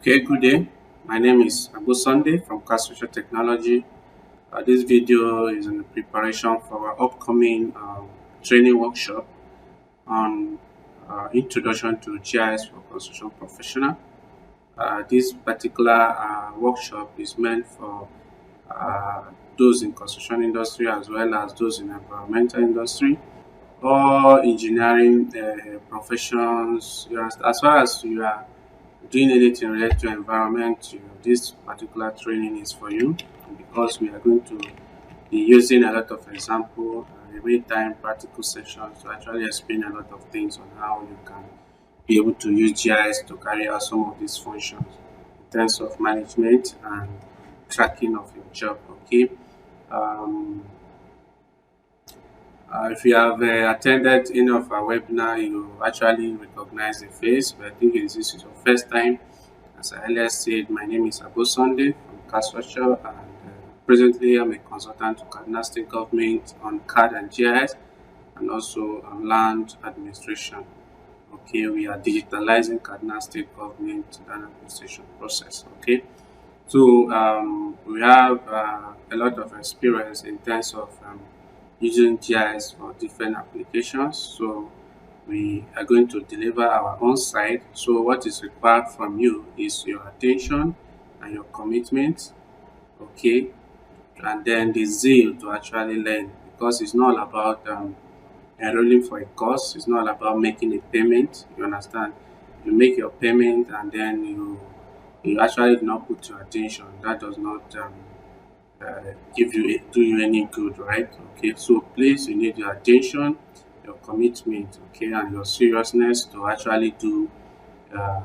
Okay, good day. My name is Abu Sunday from Social Technology. This video is in preparation for our upcoming training workshop on Introduction to GIS for Construction Professional. This particular workshop is meant for uh, those in construction industry as well as those in environmental industry or engineering professions. As far as you are doing anything related to environment, this particular training is for you because we are going to be using a lot of example and real-time practical sessions to actually explain a lot of things on how you can be able to use GIS to carry out some of these functions in terms of management and tracking of your job. Okay. Um, if you have attended any of our webinar, you actually recognize the face, but I think this is your first time. As I earlier said, my name is Abu Sunday from Structure, and presently I'm a consultant to Kaduna State Government on CAD and GIS and also on land administration. Okay, we are digitalizing Kaduna State Government land administration process. Okay, so we have a lot of experience in terms of using GIS for different applications. So we are going to deliver our own side. So what is required from you is your attention and your commitment, okay, and then the zeal to actually learn, because it's not about enrolling for a course. It's not about making a payment. You understand? You make your payment and then you actually do not put your attention. That does not do you any good, right? Okay, so please, you need your attention, your commitment, okay, and your seriousness to actually do uh,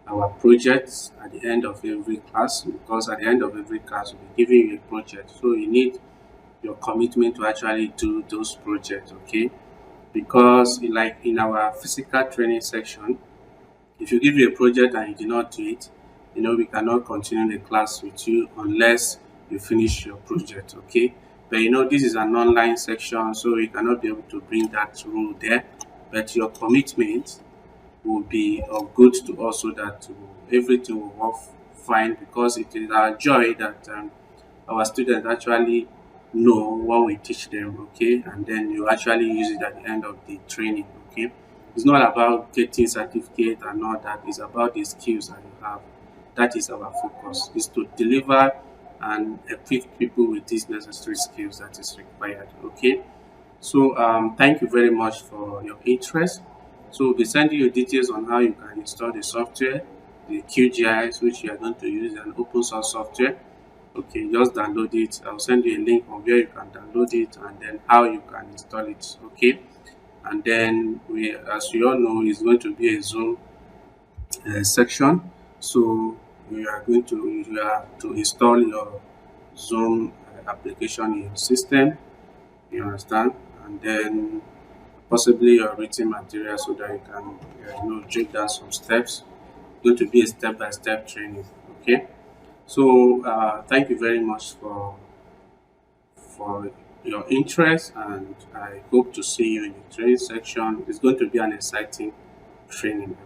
our projects at the end of every class, because at the end of every class we'll be giving you a project, so you need your commitment to actually do those projects, okay? Because like in our physical training section, if you give you a project and you do not do it, we cannot continue the class with you unless you finish your project, okay? But this is an online section, so you cannot be able to bring that rule there. But your commitment will be of good to us so that everything will work fine, because it is our joy that our students actually know what we teach them, okay? And then you actually use it at the end of the training, okay? It's not about getting certificate and all that. It's about the skills that you have. That is our focus, is to deliver and equip people with these necessary skills that is required, okay? So thank you very much for your interest. So we'll be sending you details on how you can install the software, the QGIS, which you are going to use, an open source software. Okay, just download it. I'll send you a link on where you can download it and then how you can install it. Okay, and then as you all know, it's going to be a Zoom section. So you have to install your Zoom application in your system. You understand, and then possibly your written material so that you can take down some steps. It's going to be a step-by-step training. Okay, so thank you very much for your interest, and I hope to see you in the training section. It's going to be an exciting training.